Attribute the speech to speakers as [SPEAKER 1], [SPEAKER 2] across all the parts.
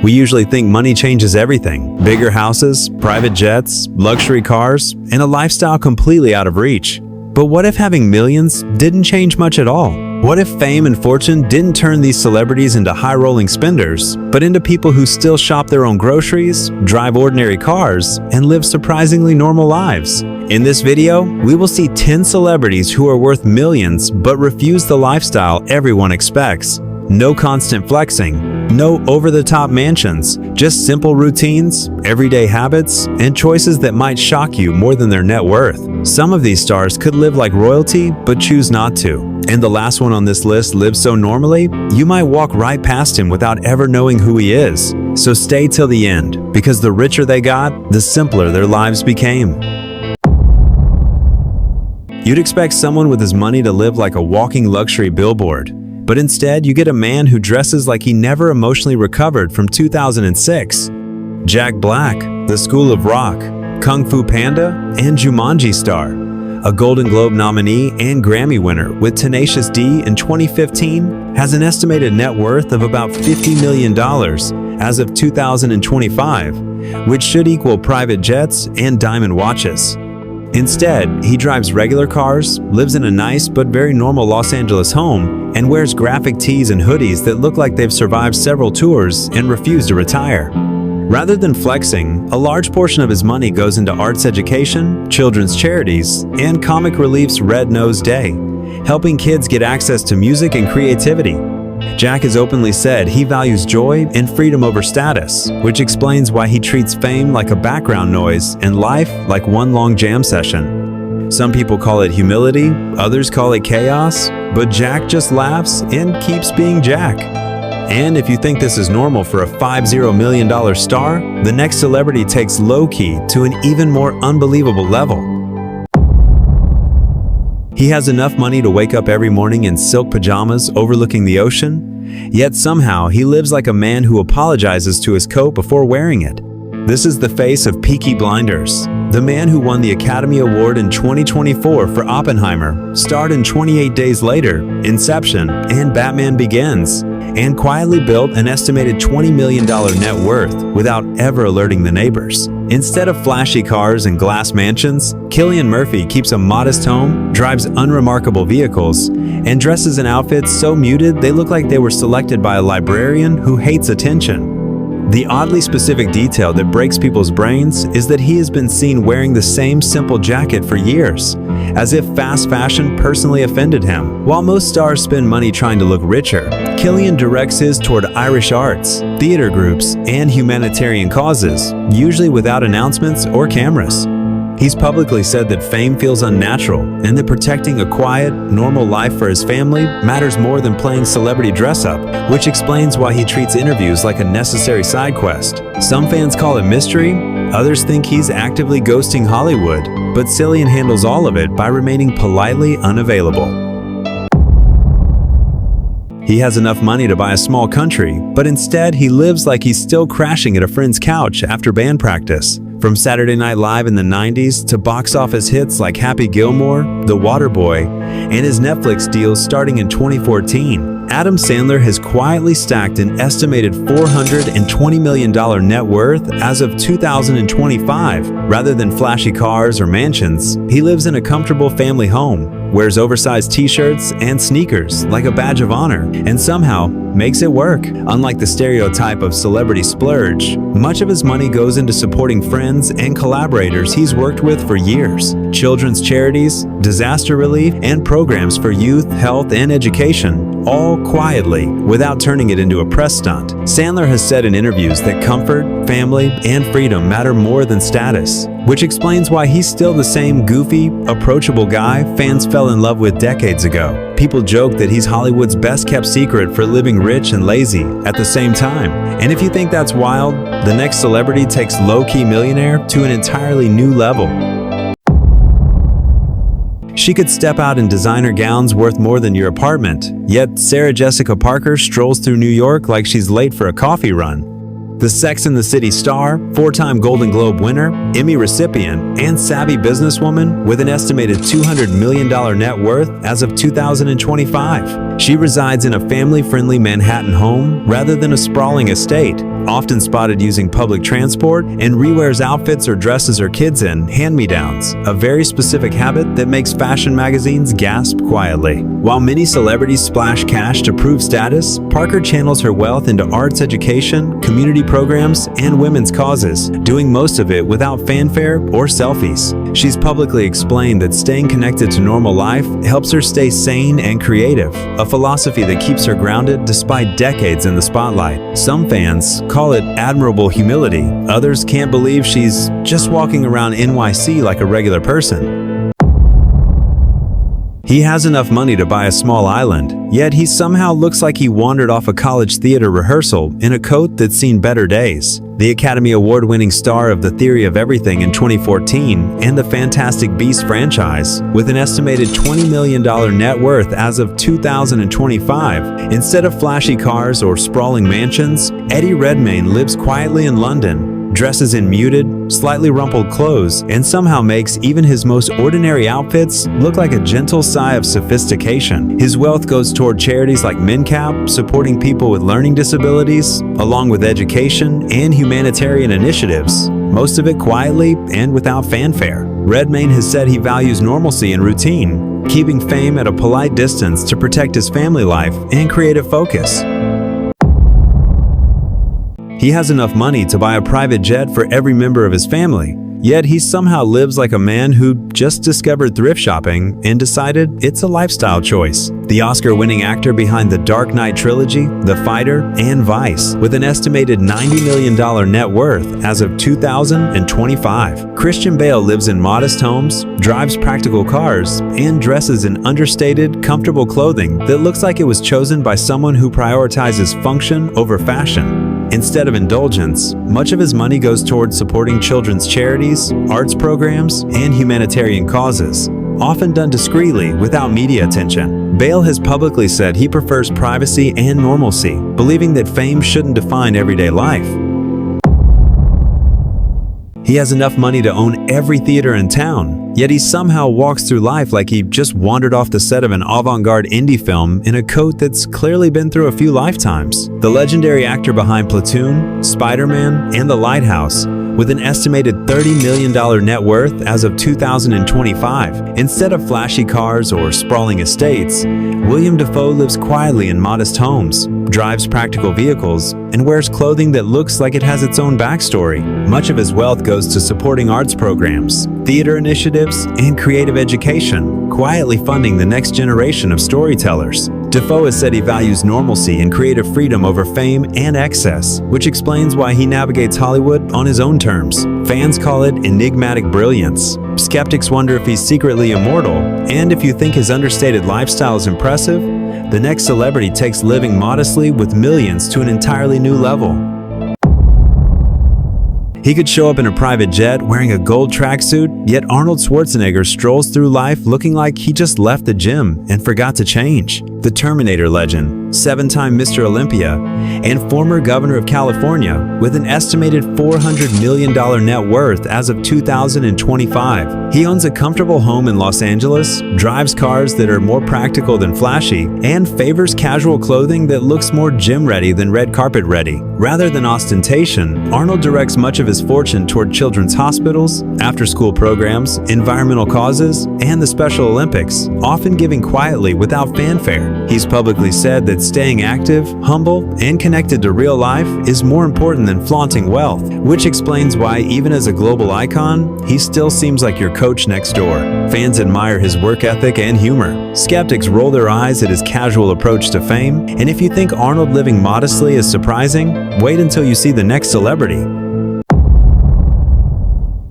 [SPEAKER 1] We usually think money changes everything: bigger houses, private jets, luxury cars, and a lifestyle completely out of reach. But what if having millions didn't change much at all? What if fame and fortune didn't turn these celebrities into high-rolling spenders, but into people who still shop their own groceries, drive ordinary cars, and live surprisingly normal lives? In this video, we will see 10 celebrities who are worth millions but refuse the lifestyle everyone expects. No constant flexing, no over-the-top mansions, just simple routines, everyday habits, and choices that might shock you more than their net worth. Some of these stars could live like royalty but choose not to. And the last one on this list lives so normally, you might walk right past him without ever knowing who he is. So stay till the end, because the richer they got, the simpler their lives became. You'd expect someone with his money to live like a walking luxury billboard. But instead, you get a man who dresses like he never emotionally recovered from 2006. Jack Black, the School of Rock, Kung Fu Panda, and Jumanji star. A Golden Globe nominee and Grammy winner with Tenacious D in 2015, has an estimated net worth of about $50 million as of 2025, which should equal private jets and diamond watches. Instead, he drives regular cars, lives in a nice but very normal Los Angeles home, and wears graphic tees and hoodies that look like they've survived several tours and refuse to retire. Rather than flexing, a large portion of his money goes into arts education, children's charities, and Comic Relief's Red Nose Day, helping kids get access to music and creativity. Jack has openly said he values joy and freedom over status, which explains why he treats fame like a background noise and life like one long jam session. Some people call it humility, others call it chaos, but Jack just laughs and keeps being Jack. And if you think this is normal for a $50 million star, the next celebrity takes low-key to an even more unbelievable level. He has enough money to wake up every morning in silk pajamas overlooking the ocean, yet somehow he lives like a man who apologizes to his coat before wearing it. This is the face of Peaky Blinders. The man who won the Academy Award in 2024 for Oppenheimer starred in 28 Days Later, Inception, and Batman Begins, and quietly built an estimated $20 million net worth without ever alerting the neighbors. Instead of flashy cars and glass mansions, Cillian Murphy keeps a modest home, drives unremarkable vehicles, and dresses in outfits so muted they look like they were selected by a librarian who hates attention. The oddly specific detail that breaks people's brains is that he has been seen wearing the same simple jacket for years, as if fast fashion personally offended him. While most stars spend money trying to look richer, Cillian directs his toward Irish arts, theater groups, and humanitarian causes, usually without announcements or cameras. He's publicly said that fame feels unnatural and that protecting a quiet, normal life for his family matters more than playing celebrity dress-up, which explains why he treats interviews like a necessary side quest. Some fans call it mystery, others think he's actively ghosting Hollywood, but Cillian handles all of it by remaining politely unavailable. He has enough money to buy a small country, but instead he lives like he's still crashing at a friend's couch after band practice. From Saturday Night Live in the 90s to box office hits like Happy Gilmore, The Waterboy, and his Netflix deals starting in 2014, Adam Sandler has quietly stacked an estimated $420 million net worth as of 2025. Rather than flashy cars or mansions, he lives in a comfortable family home, wears oversized t-shirts and sneakers like a badge of honor, and somehow makes it work. Unlike the stereotype of celebrity splurge, much of his money goes into supporting friends and collaborators he's worked with for years. Children's charities, disaster relief, and programs for youth, health, and education, all quietly, without turning it into a press stunt. Sandler has said in interviews that comfort, family, and freedom matter more than status, which explains why he's still the same goofy, approachable guy fans fell in love with decades ago. People joke that he's Hollywood's best-kept secret for living rich and lazy at the same time. And if you think that's wild, the next celebrity takes low-key millionaire to an entirely new level. She could step out in designer gowns worth more than your apartment, yet Sarah Jessica Parker strolls through New York like she's late for a coffee run. The Sex and the City star, four-time Golden Globe winner, Emmy recipient, and savvy businesswoman with an estimated $200 million net worth as of 2025. She resides in a family-friendly Manhattan home rather than a sprawling estate, often spotted using public transport, and rewears outfits or dresses her kids in hand-me-downs, a very specific habit that makes fashion magazines gasp quietly. While many celebrities splash cash to prove status, Parker channels her wealth into arts education, community programs, and women's causes, doing most of it without fanfare or selfies. She's publicly explained that staying connected to normal life helps her stay sane and creative, a philosophy that keeps her grounded despite decades in the spotlight. Some fans call it admirable humility. Others can't believe she's just walking around NYC like a regular person. He has enough money to buy a small island, yet he somehow looks like he wandered off a college theater rehearsal in a coat that's seen better days. The Academy Award-winning star of The Theory of Everything in 2014 and the Fantastic Beasts franchise, with an estimated $20 million net worth as of 2025. Instead of flashy cars or sprawling mansions, Eddie Redmayne lives quietly in London, dresses in muted, slightly rumpled clothes, and somehow makes even his most ordinary outfits look like a gentle sigh of sophistication. His wealth goes toward charities like MinCap, supporting people with learning disabilities, along with education and humanitarian initiatives, most of it quietly and without fanfare. Redmayne has said he values normalcy and routine, keeping fame at a polite distance to protect his family life and creative focus. He has enough money to buy a private jet for every member of his family, yet he somehow lives like a man who just discovered thrift shopping and decided it's a lifestyle choice. The Oscar-winning actor behind the Dark Knight trilogy, The Fighter, and Vice, with an estimated $90 million net worth as of 2025. Christian Bale lives in modest homes, drives practical cars, and dresses in understated, comfortable clothing that looks like it was chosen by someone who prioritizes function over fashion. Instead of indulgence, much of his money goes towards supporting children's charities, arts programs, and humanitarian causes, often done discreetly without media attention. Bale has publicly said he prefers privacy and normalcy, believing that fame shouldn't define everyday life. He has enough money to own every theater in town, yet he somehow walks through life like he just wandered off the set of an avant-garde indie film in a coat that's clearly been through a few lifetimes. The legendary actor behind Platoon, Spider-Man, and The Lighthouse, with an estimated $30 million net worth as of 2025. Instead of flashy cars or sprawling estates, William Dafoe lives quietly in modest homes, drives practical vehicles, and wears clothing that looks like it has its own backstory. Much of his wealth goes to supporting arts programs, theater initiatives, and creative education, quietly funding the next generation of storytellers. Dafoe has said he values normalcy and creative freedom over fame and excess, which explains why he navigates Hollywood on his own terms. Fans call it enigmatic brilliance. Skeptics wonder if he's secretly immortal, and if you think his understated lifestyle is impressive, the next celebrity takes living modestly with millions to an entirely new level. He could show up in a private jet wearing a gold tracksuit, yet Arnold Schwarzenegger strolls through life looking like he just left the gym and forgot to change. The Terminator legend, seven-time Mr. Olympia, and former governor of California, with an estimated $400 million net worth as of 2025. He owns a comfortable home in Los Angeles, drives cars that are more practical than flashy, and favors casual clothing that looks more gym-ready than red carpet-ready. Rather than ostentation, Arnold directs much of his fortune toward children's hospitals, after-school programs, environmental causes, and the Special Olympics, often giving quietly without fanfare. He's publicly said that staying active, humble, and connected to real life is more important than flaunting wealth, which explains why, even as a global icon, he still seems like your coach next door. Fans admire his work ethic and humor. Skeptics roll their eyes at his casual approach to fame, and if you think Arnold living modestly is surprising, wait until you see the next celebrity.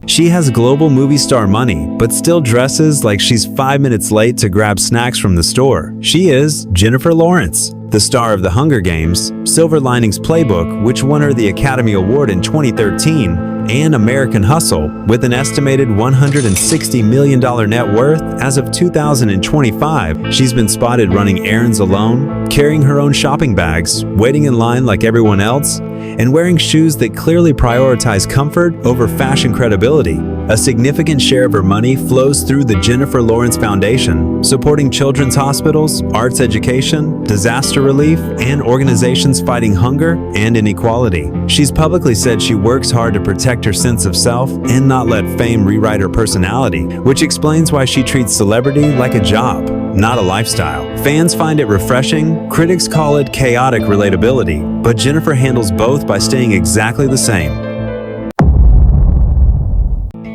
[SPEAKER 1] She has global movie star money, but still dresses like she's 5 minutes late to grab snacks from the store. She is Jennifer Lawrence, the star of The Hunger Games, Silver Linings Playbook, which won her the Academy Award in 2013, and American Hustle, with an estimated $160 million net worth as of 2025. She's been spotted running errands alone, carrying her own shopping bags, waiting in line like everyone else, and wearing shoes that clearly prioritize comfort over fashion credibility. A significant share of her money flows through the Jennifer Lawrence Foundation, supporting children's hospitals, arts education, disaster relief, and organizations fighting hunger and inequality. She's publicly said she works hard to protect her sense of self and not let fame rewrite her personality, which explains why she treats celebrity like a job, not a lifestyle. Fans find it refreshing, critics call it chaotic relatability, but Jennifer handles both by staying exactly the same.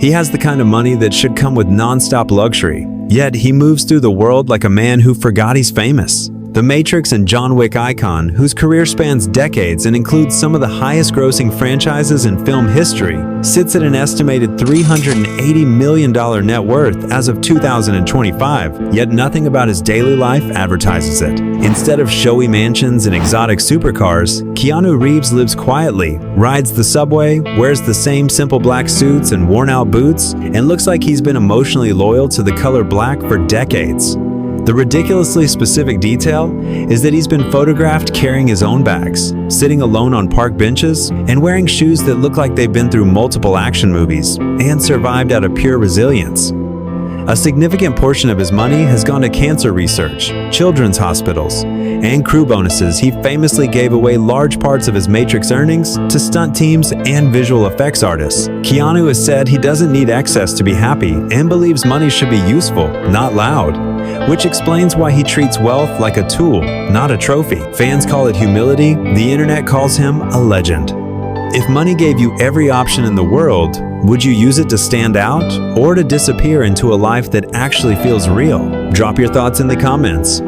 [SPEAKER 1] He has the kind of money that should come with non-stop luxury, yet he moves through the world like a man who forgot he's famous. The Matrix and John Wick icon, whose career spans decades and includes some of the highest-grossing franchises in film history, sits at an estimated $380 million net worth as of 2025, yet nothing about his daily life advertises it. Instead of showy mansions and exotic supercars, Keanu Reeves lives quietly, rides the subway, wears the same simple black suits and worn-out boots, and looks like he's been emotionally loyal to the color black for decades. The ridiculously specific detail is that he's been photographed carrying his own bags, sitting alone on park benches, and wearing shoes that look like they've been through multiple action movies and survived out of pure resilience. A significant portion of his money has gone to cancer research, children's hospitals, and crew bonuses. He famously gave away large parts of his Matrix earnings to stunt teams and visual effects artists. Keanu has said he doesn't need excess to be happy and believes money should be useful, not loud, which explains why he treats wealth like a tool, not a trophy. Fans call it humility, the internet calls him a legend. If money gave you every option in the world, would you use it to stand out or to disappear into a life that actually feels real? Drop your thoughts in the comments.